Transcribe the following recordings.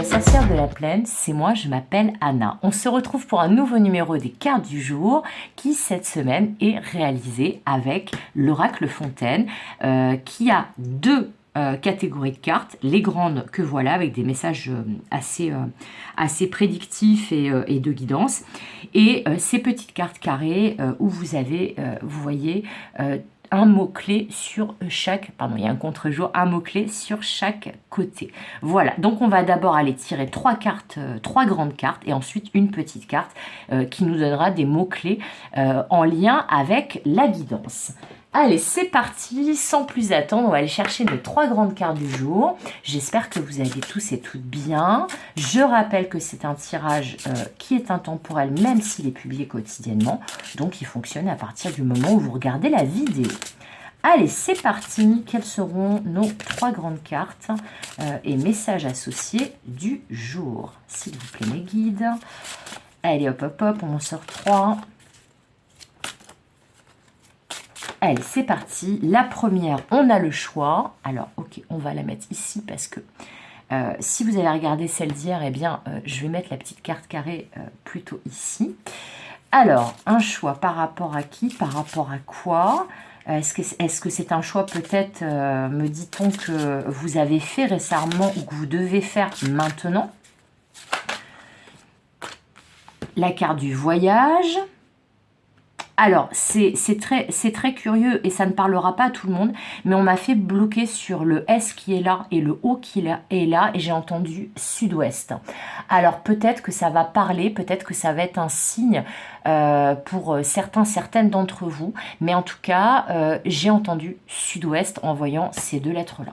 sorcière de la plaine, c'est moi, je m'appelle Anna. On se retrouve pour un nouveau numéro des cartes du jour qui, cette semaine, est réalisé avec l'Oracle Fontaine qui a deux catégories de cartes, les grandes que voilà avec des messages assez prédictifs et de guidance, et ces petites cartes carrées où vous avez, vous voyez, un mot-clé sur chaque, pardon, il y a un contre-jour, un mot-clé sur chaque côté. Voilà, donc on va d'abord aller tirer trois cartes, trois grandes cartes, et ensuite une petite carte qui nous donnera des mots-clés en lien avec la guidance. Allez, c'est parti, sans plus attendre, on va aller chercher nos trois grandes cartes du jour. J'espère que vous allez tous et toutes bien. Je rappelle que c'est un tirage qui est intemporel, même s'il est publié quotidiennement. Donc, il fonctionne à partir du moment où vous regardez la vidéo. Allez, c'est parti. Quelles seront nos trois grandes cartes et messages associés du jour? S'il vous plaît, mes guides. Allez, hop, hop, hop, on en sort trois. Allez, c'est parti. La première, on a le choix. Alors, ok, on va la mettre ici parce que si vous avez regardé celle d'hier, eh bien, je vais mettre la petite carte carrée plutôt ici. Alors, un choix par rapport à qui? Par rapport à quoi? Est-ce que c'est un choix peut-être, me dit-on, que vous avez fait récemment ou que vous devez faire maintenant? La carte du voyage. Alors, c'est très curieux et ça ne parlera pas à tout le monde, mais on m'a fait bloquer sur le S qui est là et le O qui est là et j'ai entendu sud-ouest. Alors, peut-être que ça va parler, peut-être que ça va être un signe pour certaines d'entre vous, mais en tout cas, j'ai entendu sud-ouest en voyant ces deux lettres-là.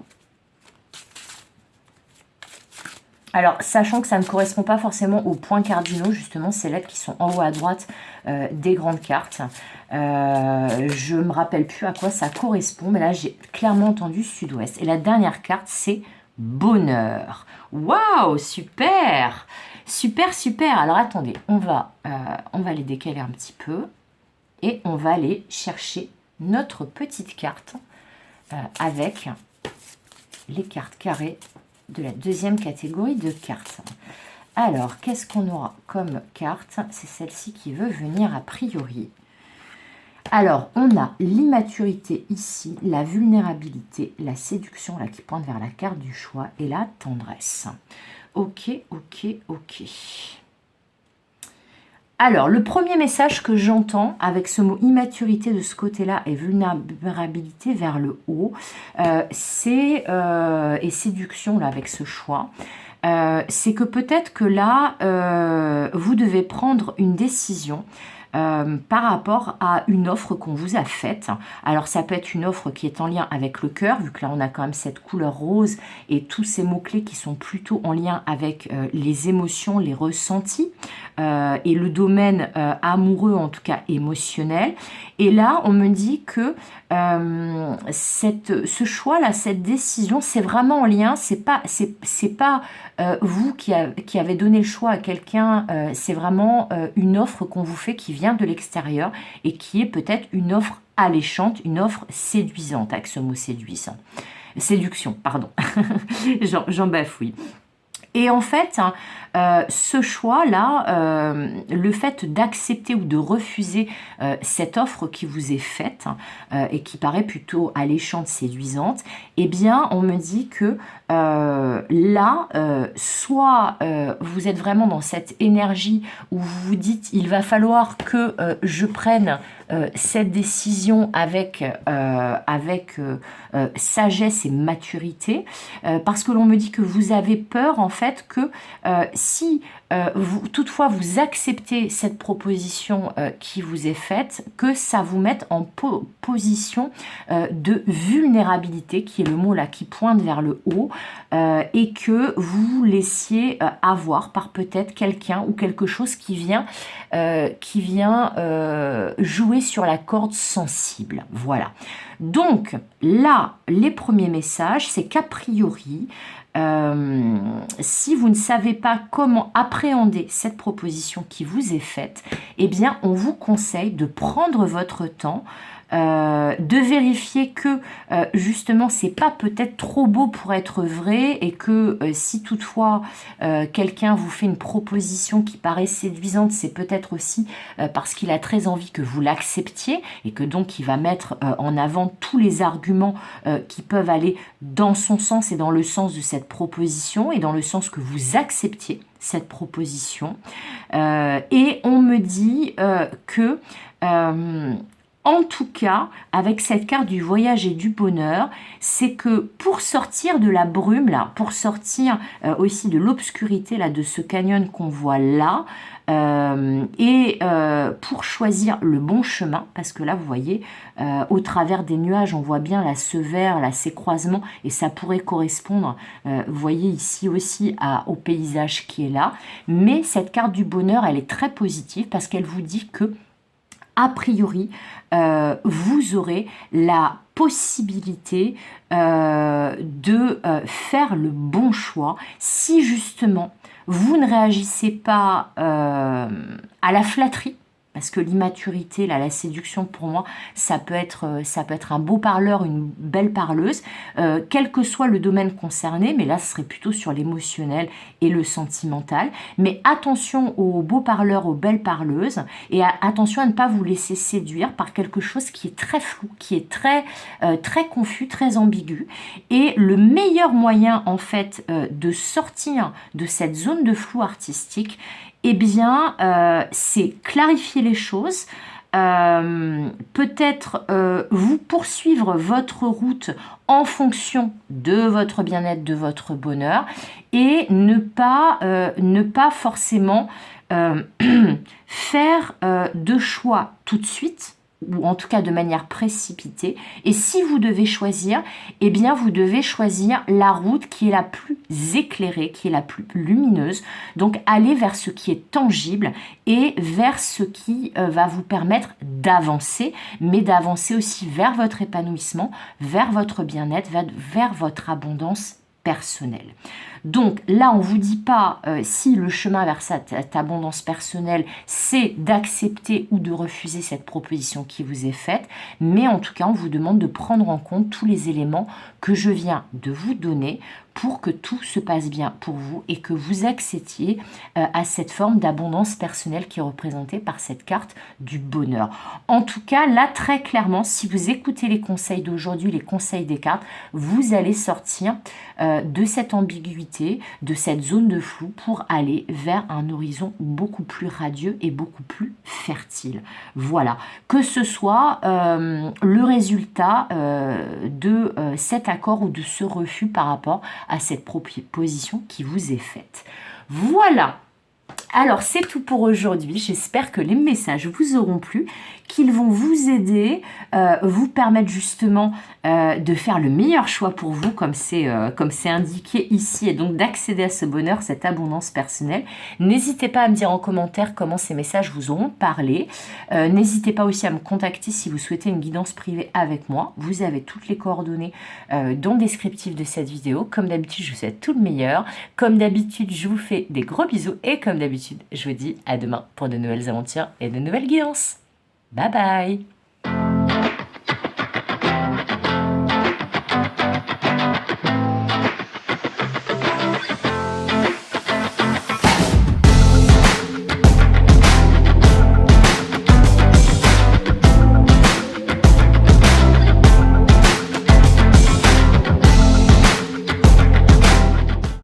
Alors, sachant que ça ne correspond pas forcément aux points cardinaux, justement, ces lettres qui sont en haut à droite des grandes cartes. Je ne me rappelle plus à quoi ça correspond, mais là, j'ai clairement entendu sud-ouest. Et la dernière carte, c'est bonheur. Waouh, super! Super, super! Alors, attendez, on va les décaler un petit peu et on va aller chercher notre petite carte avec les cartes carrées de la deuxième catégorie de cartes. Alors, qu'est-ce qu'on aura comme carte? C'est celle-ci qui veut venir a priori. Alors, on a l'immaturité ici, la vulnérabilité, la séduction là qui pointe vers la carte du choix et la tendresse. Ok, ok, ok. Alors, le premier message que j'entends avec ce mot immaturité de ce côté-là et vulnérabilité vers le haut, c'est et séduction là avec ce choix, c'est que peut-être que là, vous devez prendre une décision par rapport à une offre qu'on vous a faite. Alors ça peut être une offre qui est en lien avec le cœur, vu que là on a quand même cette couleur rose et tous ces mots-clés qui sont plutôt en lien avec les émotions, les ressentis et le domaine amoureux, en tout cas émotionnel. Et là on me dit que ce choix-là, cette décision, c'est vraiment en lien, c'est pas vous qui avez donné le choix à quelqu'un, c'est vraiment une offre qu'on vous fait qui vient de l'extérieur et qui est peut-être une offre alléchante, une offre séduisante, avec ce mot séduisant. Séduction, pardon, j'en bafouille. Et en fait, ce choix-là, le fait d'accepter ou de refuser cette offre qui vous est faite et qui paraît plutôt alléchante, séduisante, eh bien, on me dit que là, soit vous êtes vraiment dans cette énergie où vous vous dites il va falloir que je prenne cette décision avec sagesse et maturité, parce que l'on me dit que vous avez peur en fait que si toutefois vous acceptez cette proposition qui vous est faite, que ça vous mette en position de vulnérabilité, qui est le mot là qui pointe vers le haut, et que vous vous laissiez avoir par peut-être quelqu'un ou quelque chose qui vient jouer sur la corde sensible. Voilà. Donc là, les premiers messages, c'est qu'a priori, si vous ne savez pas comment appréhender cette proposition qui vous est faite, eh bien, on vous conseille de prendre votre temps, de vérifier que justement c'est pas peut-être trop beau pour être vrai et que si toutefois quelqu'un vous fait une proposition qui paraît séduisante, c'est peut-être aussi parce qu'il a très envie que vous l'acceptiez et que donc il va mettre en avant tous les arguments qui peuvent aller dans son sens et dans le sens de cette proposition et dans le sens que vous acceptiez cette proposition. Et on me dit que en tout cas, avec cette carte du voyage et du bonheur, c'est que pour sortir de la brume, là, pour sortir aussi de l'obscurité, là, de ce canyon qu'on voit là, pour choisir le bon chemin, parce que là, vous voyez, au travers des nuages, on voit bien là, ce vert, là, ces croisements, et ça pourrait correspondre, vous voyez ici aussi, au paysage qui est là. Mais cette carte du bonheur, elle est très positive, parce qu'elle vous dit que a priori, vous aurez la possibilité de faire le bon choix si justement vous ne réagissez pas à la flatterie. Parce que l'immaturité, là, la séduction, pour moi, ça peut être un beau parleur, une belle parleuse, quel que soit le domaine concerné, mais là, ce serait plutôt sur l'émotionnel et le sentimental. Mais attention aux beaux parleurs, aux belles parleuses, et attention à ne pas vous laisser séduire par quelque chose qui est très flou, qui est très confus, très ambigu. Et le meilleur moyen, en fait, de sortir de cette zone de flou artistique, eh bien, c'est clarifier les choses, peut-être vous poursuivre votre route en fonction de votre bien-être, de votre bonheur, et ne pas forcément faire de choix tout de suite, ou en tout cas de manière précipitée. Et si vous devez choisir, eh bien vous devez choisir la route qui est la plus éclairée, qui est la plus lumineuse. Donc aller vers ce qui est tangible et vers ce qui va vous permettre d'avancer, mais d'avancer aussi vers votre épanouissement, vers votre bien-être, vers votre abondance personnelle. Donc là, on ne vous dit pas si le chemin vers cette abondance personnelle, c'est d'accepter ou de refuser cette proposition qui vous est faite, mais en tout cas, on vous demande de prendre en compte tous les éléments que je viens de vous donner pour que tout se passe bien pour vous et que vous accédiez à cette forme d'abondance personnelle qui est représentée par cette carte du bonheur. En tout cas, là, très clairement, si vous écoutez les conseils d'aujourd'hui, les conseils des cartes, vous allez sortir de cette ambiguïté, de cette zone de flou pour aller vers un horizon beaucoup plus radieux et beaucoup plus fertile. Voilà, que ce soit le résultat de cet accord ou de ce refus par rapport à cette proposition qui vous est faite. Voilà. Alors, c'est tout pour aujourd'hui. J'espère que les messages vous auront plu, qu'ils vont vous aider, vous permettre justement de faire le meilleur choix pour vous, comme c'est indiqué ici, et donc d'accéder à ce bonheur, cette abondance personnelle. N'hésitez pas à me dire en commentaire comment ces messages vous auront parlé. N'hésitez pas aussi à me contacter si vous souhaitez une guidance privée avec moi. Vous avez toutes les coordonnées dans le descriptif de cette vidéo. Comme d'habitude, je vous souhaite tout le meilleur. Comme d'habitude, je vous fais des gros bisous et comme d'habitude, je vous dis à demain pour de nouvelles aventures et de nouvelles guidances. Bye bye!